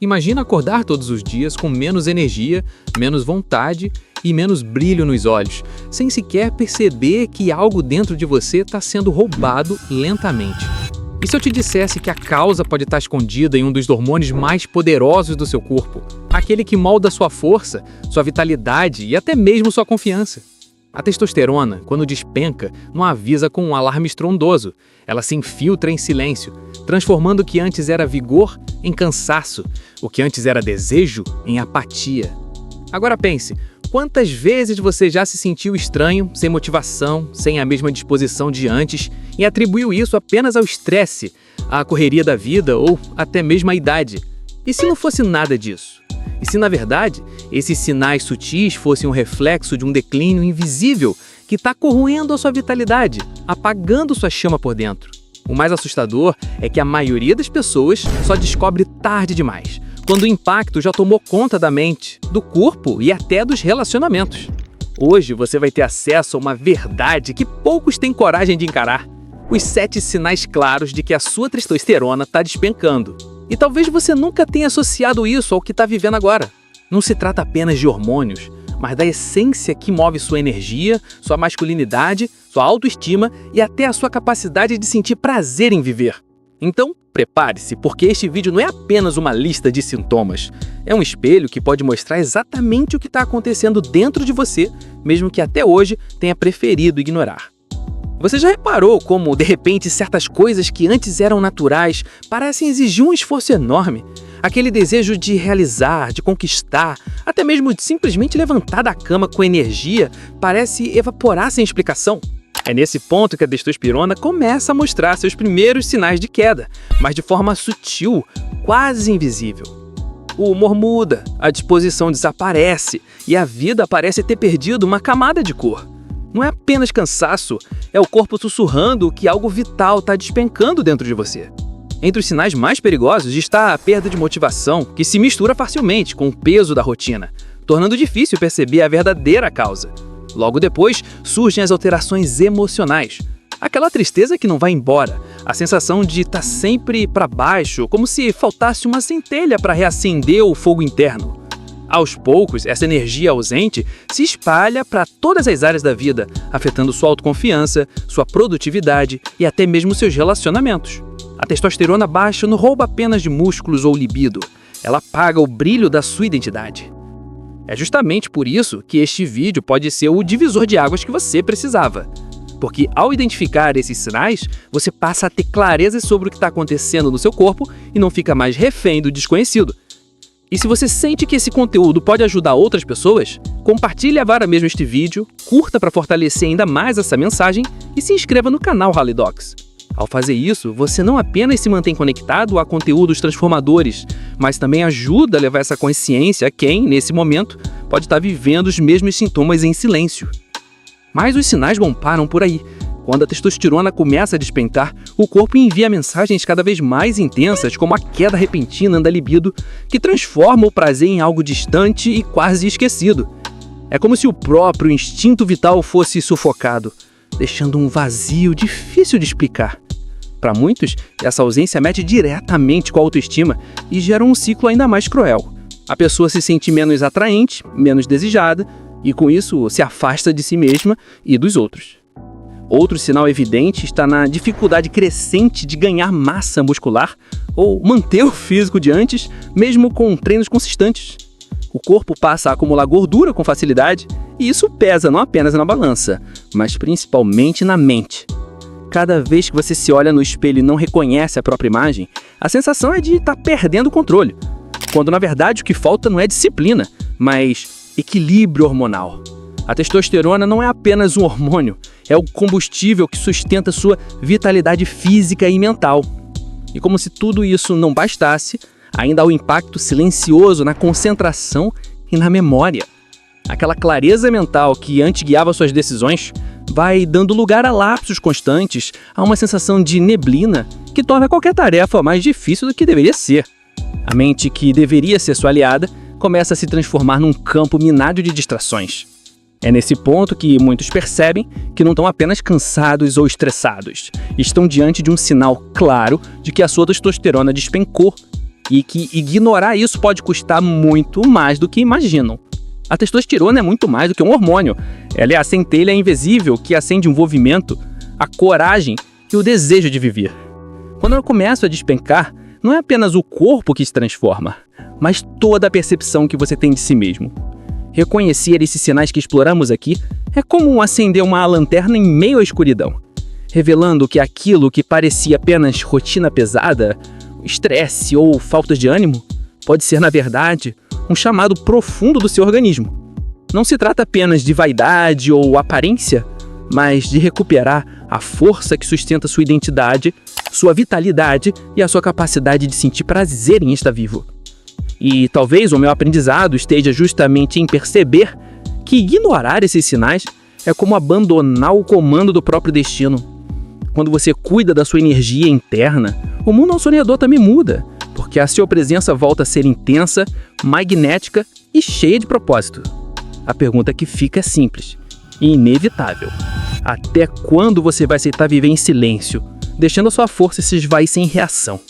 Imagina acordar todos os dias com menos energia, menos vontade e menos brilho nos olhos, sem sequer perceber que algo dentro de você está sendo roubado lentamente. E se eu te dissesse que a causa pode estar escondida em um dos hormônios mais poderosos do seu corpo, aquele que molda sua força, sua vitalidade e até mesmo sua confiança? A testosterona, quando despenca, não avisa com um alarme estrondoso. Ela se infiltra em silêncio, transformando o que antes era vigor em cansaço, o que antes era desejo em apatia. Agora pense, quantas vezes você já se sentiu estranho, sem motivação, sem a mesma disposição de antes e atribuiu isso apenas ao estresse, à correria da vida ou até mesmo à idade? E se não fosse nada disso? E se, na verdade, esses sinais sutis fossem um reflexo de um declínio invisível que está corroendo a sua vitalidade, apagando sua chama por dentro? O mais assustador é que a maioria das pessoas só descobre tarde demais, quando o impacto já tomou conta da mente, do corpo e até dos relacionamentos. Hoje você vai ter acesso a uma verdade que poucos têm coragem de encarar: os 7 sinais claros de que a sua testosterona está despencando. E talvez você nunca tenha associado isso ao que está vivendo agora. Não se trata apenas de hormônios, mas da essência que move sua energia, sua masculinidade, sua autoestima e até a sua capacidade de sentir prazer em viver. Então, prepare-se, porque este vídeo não é apenas uma lista de sintomas. É um espelho que pode mostrar exatamente o que está acontecendo dentro de você, mesmo que até hoje tenha preferido ignorar. Você já reparou como, de repente, certas coisas que antes eram naturais parecem exigir um esforço enorme? Aquele desejo de realizar, de conquistar, até mesmo de simplesmente levantar da cama com energia, parece evaporar sem explicação. É nesse ponto que a testosterona começa a mostrar seus primeiros sinais de queda, mas de forma sutil, quase invisível. O humor muda, a disposição desaparece e a vida parece ter perdido uma camada de cor. Não é apenas cansaço, é o corpo sussurrando que algo vital está despencando dentro de você. Entre os sinais mais perigosos está a perda de motivação, que se mistura facilmente com o peso da rotina, tornando difícil perceber a verdadeira causa. Logo depois, surgem as alterações emocionais. Aquela tristeza que não vai embora, a sensação de estar sempre para baixo, como se faltasse uma centelha para reacender o fogo interno. Aos poucos, essa energia ausente se espalha para todas as áreas da vida, afetando sua autoconfiança, sua produtividade e até mesmo seus relacionamentos. A testosterona baixa não rouba apenas de músculos ou libido, ela apaga o brilho da sua identidade. É justamente por isso que este vídeo pode ser o divisor de águas que você precisava. Porque ao identificar esses sinais, você passa a ter clareza sobre o que está acontecendo no seu corpo e não fica mais refém do desconhecido. E se você sente que esse conteúdo pode ajudar outras pessoas, compartilhe agora mesmo este vídeo, curta para fortalecer ainda mais essa mensagem e se inscreva no canal Hali Docs. Ao fazer isso, você não apenas se mantém conectado a conteúdos transformadores, mas também ajuda a levar essa consciência a quem, nesse momento, pode estar vivendo os mesmos sintomas em silêncio. Mas os sinais não param por aí. Quando a testosterona começa a despencar, o corpo envia mensagens cada vez mais intensas, como a queda repentina da libido, que transforma o prazer em algo distante e quase esquecido. É como se o próprio instinto vital fosse sufocado, deixando um vazio difícil de explicar. Para muitos, essa ausência mete diretamente com a autoestima e gera um ciclo ainda mais cruel. A pessoa se sente menos atraente, menos desejada, e com isso se afasta de si mesma e dos outros. Outro sinal evidente está na dificuldade crescente de ganhar massa muscular ou manter o físico de antes, mesmo com treinos consistentes. O corpo passa a acumular gordura com facilidade e isso pesa não apenas na balança, mas principalmente na mente. Cada vez que você se olha no espelho e não reconhece a própria imagem, a sensação é de estar perdendo o controle, quando na verdade o que falta não é disciplina, mas equilíbrio hormonal. A testosterona não é apenas um hormônio, é o combustível que sustenta sua vitalidade física e mental. E como se tudo isso não bastasse, ainda há o impacto silencioso na concentração e na memória. Aquela clareza mental que antes guiava suas decisões vai dando lugar a lapsos constantes, a uma sensação de neblina que torna qualquer tarefa mais difícil do que deveria ser. A mente, que deveria ser sua aliada, começa a se transformar num campo minado de distrações. É nesse ponto que muitos percebem que não estão apenas cansados ou estressados, estão diante de um sinal claro de que a sua testosterona despencou. e que ignorar isso pode custar muito mais do que imaginam. A testosterona é muito mais do que um hormônio. Ela é a centelha invisível que acende o envolvimento, a coragem e o desejo de viver. Quando ela começa a despencar, não é apenas o corpo que se transforma, mas toda a percepção que você tem de si mesmo. Reconhecer esses sinais que exploramos aqui é como acender uma lanterna em meio à escuridão, revelando que aquilo que parecia apenas rotina pesada, estresse ou falta de ânimo, pode ser, na verdade, um chamado profundo do seu organismo. Não se trata apenas de vaidade ou aparência, mas de recuperar a força que sustenta sua identidade, sua vitalidade e a sua capacidade de sentir prazer em estar vivo. E talvez o meu aprendizado esteja justamente em perceber que ignorar esses sinais é como abandonar o comando do próprio destino. Quando você cuida da sua energia interna, o mundo ao seu redor também muda, porque a sua presença volta a ser intensa, magnética e cheia de propósito. A pergunta que fica é simples e inevitável. Até quando você vai aceitar viver em silêncio, deixando a sua força se esvair sem reação?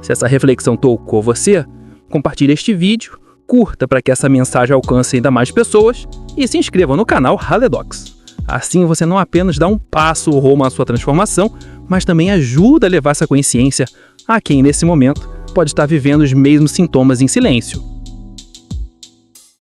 Se essa reflexão tocou você, compartilhe este vídeo, curta para que essa mensagem alcance ainda mais pessoas e se inscreva no canal Haledox. Assim você não apenas dá um passo rumo à sua transformação, mas também ajuda a levar essa consciência a quem nesse momento pode estar vivendo os mesmos sintomas em silêncio.